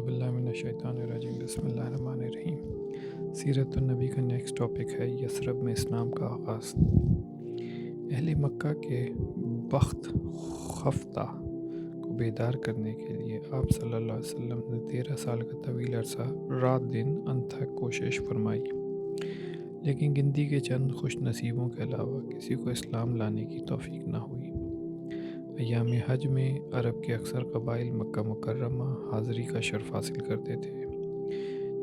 باللہ من الشیطان الرجیم بسم اللہ الرحمن الرحیم۔ سیرت النبی کا نیکسٹ ٹاپک ہے یثرب میں اسلام کا آغاز۔ اہل مکہ کے بخت خفتہ کو بیدار کرنے کے لیے آپ صلی اللہ علیہ وسلم نے 13 سال کا طویل عرصہ رات دن انتھک کوشش فرمائی، لیکن گنتی کے چند خوش نصیبوں کے علاوہ کسی کو اسلام لانے کی توفیق نہ ہوئی۔ ایام حج میں عرب کے اکثر قبائل مکہ مکرمہ حاضری کا شرف حاصل کرتے تھے۔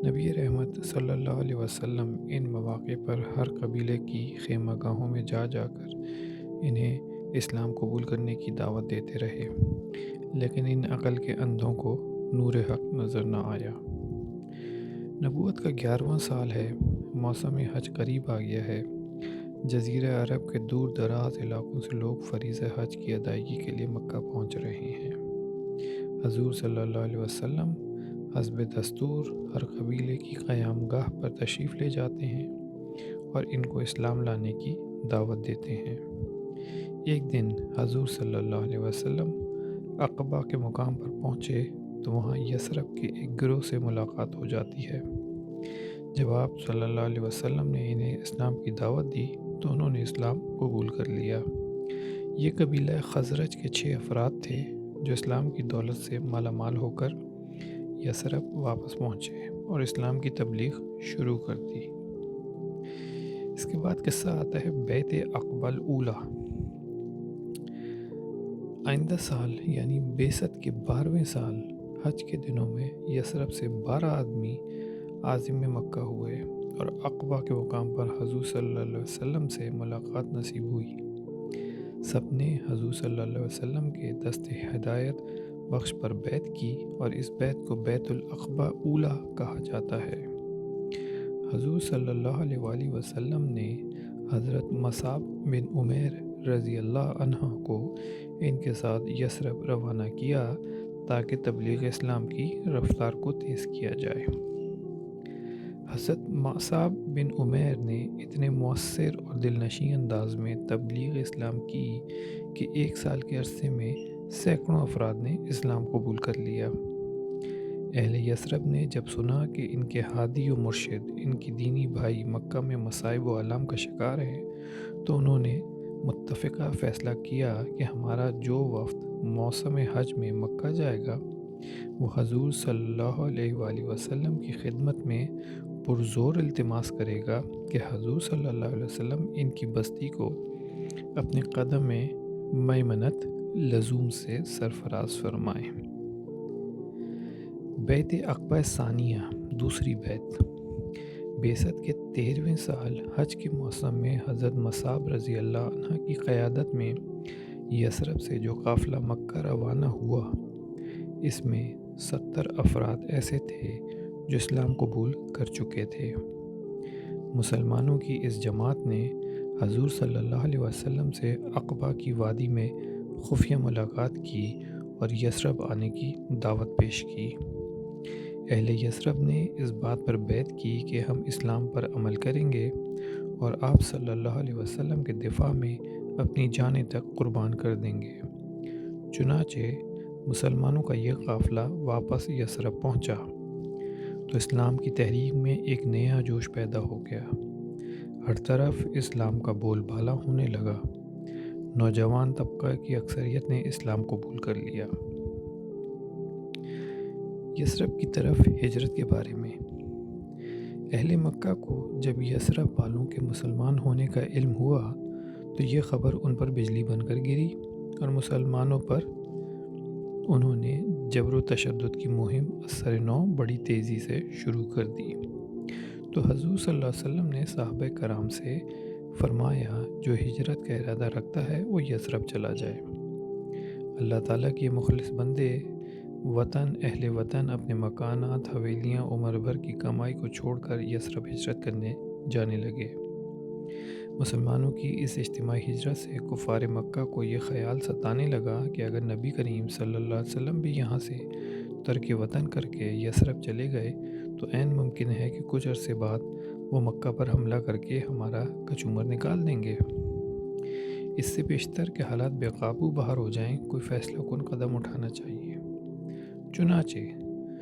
نبی رحمت صلی اللہ علیہ وسلم ان مواقع پر ہر قبیلے کی خیمہ گاہوں میں جا کر انہیں اسلام قبول کرنے کی دعوت دیتے رہے، لیکن ان عقل کے اندھوں کو نور حق نظر نہ آیا۔ نبوت کا 11واں سال ہے، موسم حج قریب آ گیا ہے۔ جزیرہ عرب کے دور دراز علاقوں سے لوگ فریضہ حج کی ادائیگی کے لیے مکہ پہنچ رہے ہیں۔ حضور صلی اللہ علیہ وسلم حسب دستور ہر قبیلے کی قیام گاہ پر تشریف لے جاتے ہیں اور ان کو اسلام لانے کی دعوت دیتے ہیں۔ ایک دن حضور صلی اللہ علیہ وسلم عقبہ کے مقام پر پہنچے تو وہاں یثرب کے ایک گروہ سے ملاقات ہو جاتی ہے۔ جب آپ صلی اللہ علیہ وسلم نے انہیں اسلام کی دعوت دی تو انہوں نے اسلام قبول کر لیا۔ یہ قبیلہ خزرج کے 6 افراد تھے جو اسلام کی دولت سے مالا مال ہو کر یثرب واپس پہنچے اور اسلام کی تبلیغ شروع کر دی۔ اس کے بعد قصہ آتا ہے بیعت عقبہ الاولیٰ۔ آئندہ سال یعنی بعثت کے 12ویں سال حج کے دنوں میں یثرب سے 12 آدمی عازم مکہ ہوئے اور عقبہ کے مقام پر حضور صلی اللہ علیہ وسلم سے ملاقات نصیب ہوئی۔ سب نے حضور صلی اللہ علیہ وسلم کے دست ہدایت بخش پر بیعت کی اور اس بیعت کو بیعت العقبہ اولیٰ کہا جاتا ہے۔ حضور صلی اللہ علیہ وآلہ وسلم نے حضرت مصعب بن عمیر رضی اللہ عنہ کو ان کے ساتھ یثرب روانہ کیا تاکہ تبلیغ اسلام کی رفتار کو تیز کیا جائے۔ حضرت مصعب بن عمیر نے اتنے مؤثر اور دلنشین انداز میں تبلیغ اسلام کی کہ 1 سال کے عرصے میں سینکڑوں افراد نے اسلام قبول کر لیا۔ اہل یثرب نے جب سنا کہ ان کے ہادی و مرشد، ان کی دینی بھائی مکہ میں مصائب و آلام کا شکار ہیں، تو انہوں نے متفقہ فیصلہ کیا کہ ہمارا جو وفد موسم حج میں مکہ جائے گا وہ حضور صلی اللہ علیہ وآلہ وسلم کی خدمت میں پرزور التماس کرے گا کہ حضور صلی اللہ علیہ وسلم ان کی بستی کو اپنے قدم میمنت لزوم سے سرفراز فرمائیں۔ بیعت عقبہ ثانیہ، دوسری بیعت۔ بعثت کے 13ویں سال حج کے موسم میں حضرت مصعب رضی اللہ عنہ کی قیادت میں یثرب سے جو قافلہ مکہ روانہ ہوا، اس میں 70 افراد ایسے تھے جو اسلام قبول کر چکے تھے۔ مسلمانوں کی اس جماعت نے حضور صلی اللہ علیہ وسلم سے عقبہ کی وادی میں خفیہ ملاقات کی اور یثرب آنے کی دعوت پیش کی۔ اہل یثرب نے اس بات پر بیعت کی کہ ہم اسلام پر عمل کریں گے اور آپ صلی اللہ علیہ وسلم کے دفاع میں اپنی جانیں تک قربان کر دیں گے۔ چنانچہ مسلمانوں کا یہ قافلہ واپس یثرب پہنچا تو اسلام کی تحریک میں ایک نیا جوش پیدا ہو گیا۔ ہر طرف اسلام کا بول بالا ہونے لگا۔ نوجوان طبقہ کی اکثریت نے اسلام قبول کر لیا۔ یثرب کی طرف ہجرت کے بارے میں اہل مکہ کو جب یثرب والوں کے مسلمان ہونے کا علم ہوا تو یہ خبر ان پر بجلی بن کر گری اور مسلمانوں پر انہوں نے جبر و تشدد کی مہم اثر نو بڑی تیزی سے شروع کر دی۔ تو حضور صلی اللہ علیہ وسلم نے صحابہ کرام سے فرمایا جو ہجرت کا ارادہ رکھتا ہے وہ یثرب چلا جائے۔ اللہ تعالیٰ کے مخلص بندے اہل وطن اپنے مکانات، حویلیاں، عمر بھر کی کمائی کو چھوڑ کر یثرب ہجرت کرنے جانے لگے۔ مسلمانوں کی اس اجتماعی ہجرت سے کفار مکہ کو یہ خیال ستانے لگا کہ اگر نبی کریم صلی اللہ علیہ وسلم بھی یہاں سے ترک وطن کر کے یثرب چلے گئے تو عین ممکن ہے کہ کچھ عرصے بعد وہ مکہ پر حملہ کر کے ہمارا کچومر نکال دیں گے۔ اس سے بیشتر کہ حالات بے قابو باہر ہو جائیں، کوئی فیصلہ کن قدم اٹھانا چاہیے۔ چنانچہ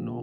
9।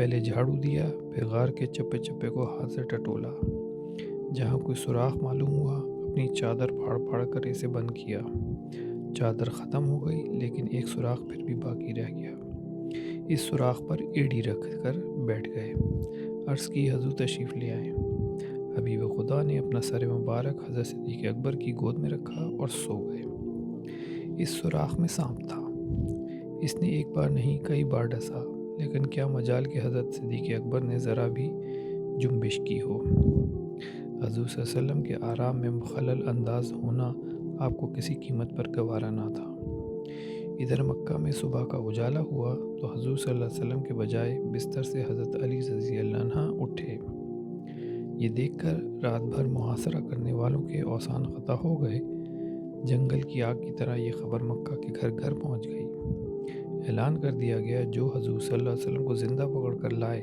پہلے جھاڑو دیا، پھر غار کے چپے چپے کو ہاتھ سے ٹٹولا۔ جہاں کوئی سوراخ معلوم ہوا اپنی چادر پھاڑ پھاڑ کر اسے بند کیا۔ چادر ختم ہو گئی لیکن ایک سوراخ پھر بھی باقی رہ گیا۔ اس سوراخ پر ایڑی رکھ کر بیٹھ گئے۔ عرض کی حضور تشریف لے آئیں۔ حبیب خدا نے اپنا سر مبارک حضرت صدیق اکبر کی گود میں رکھا اور سو گئے۔ اس سوراخ میں سانپ تھا۔ اس نے ایک بار نہیں کئی بار ڈسا، لیکن کیا مجال کہ حضرت صدیق اکبر نے ذرا بھی جنبش کی ہو۔ حضور صلی اللہ علیہ وسلم کے آرام میں مخلل انداز ہونا آپ کو کسی قیمت پر گوارا نہ تھا۔ ادھر مکہ میں صبح کا اجالا ہوا تو حضور صلی اللہ علیہ وسلم کے بجائے بستر سے حضرت علی رضی اللہ عنہ اٹھے۔ یہ دیکھ کر رات بھر محاصرہ کرنے والوں کے اوسان خطا ہو گئے۔ جنگل کی آگ کی طرح یہ خبر مکہ کے گھر گھر پہنچ گئی۔ اعلان کر دیا گیا جو حضور صلی اللہ علیہ وسلم کو زندہ پکڑ کر لائے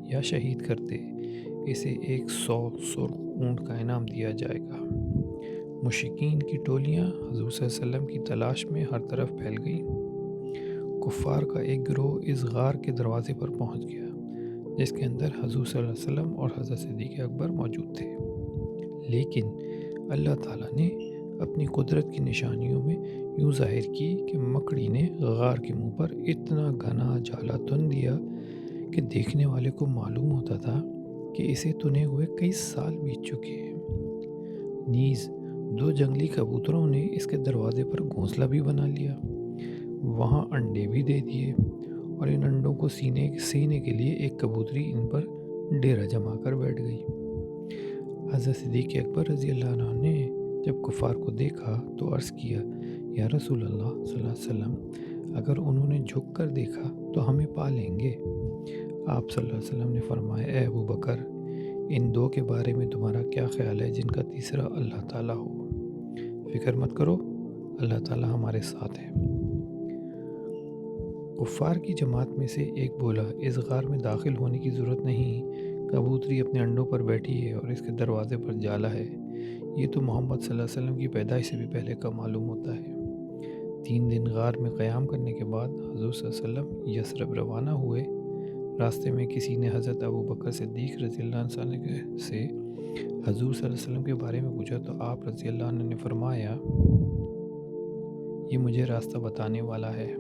یا شہید کرتے اسے 100 سرخ اونٹ کا انعام دیا جائے گا۔ مشرکین کی ٹولیاں حضور صلی اللہ علیہ وسلم کی تلاش میں ہر طرف پھیل گئیں۔ کفار کا ایک گروہ اس غار کے دروازے پر پہنچ گیا جس کے اندر حضور صلی اللہ علیہ وسلم اور حضرت صدیق اکبر موجود تھے، لیکن اللہ تعالیٰ نے اپنی قدرت کی نشانیوں میں یوں ظاہر کی کہ مکڑی نے غار کے منہ پر اتنا گھنا جالا تن دیا کہ دیکھنے والے کو معلوم ہوتا تھا کہ اسے تنے ہوئے کئی سال بیت چکے ہیں۔ نیز 2 جنگلی کبوتروں نے اس کے دروازے پر گھونسلہ بھی بنا لیا، وہاں انڈے بھی دے دیے اور ان انڈوں کو سینے کے لیے ایک کبوتری ان پر ڈیرا جما کر بیٹھ گئی۔ حضرت صدیق اکبر رضی اللہ عنہ نے جب کفار کو دیکھا تو عرض کیا، یا رسول اللہ صلی اللہ علیہ وسلم، اگر انہوں نے جھک کر دیکھا تو ہمیں پا لیں گے۔ آپ صلی اللہ علیہ وسلم نے فرمایا، اے ابو بکر، ان 2 کے بارے میں تمہارا کیا خیال ہے جن کا تیسرا اللہ تعالیٰ ہو؟ فکر مت کرو، اللہ تعالیٰ ہمارے ساتھ ہے۔ کفار کی جماعت میں سے ایک بولا، اس غار میں داخل ہونے کی ضرورت نہیں، کبوتری اپنے انڈوں پر بیٹھی ہے اور اس کے دروازے پر جالا ہے۔ یہ تو محمد صلی اللہ علیہ وسلم کی پیدائش سے بھی پہلے کا معلوم ہوتا ہے۔ 3 دن غار میں قیام کرنے کے بعد حضور صلی اللہ علیہ وسلم یثرب روانہ ہوئے۔ راستے میں کسی نے حضرت ابو بکر صدیق رضی اللہ عنہ سے حضور صلی اللہ علیہ وسلم کے بارے میں پوچھا تو آپ رضی اللہ عنہ نے فرمایا، یہ مجھے راستہ بتانے والا ہے۔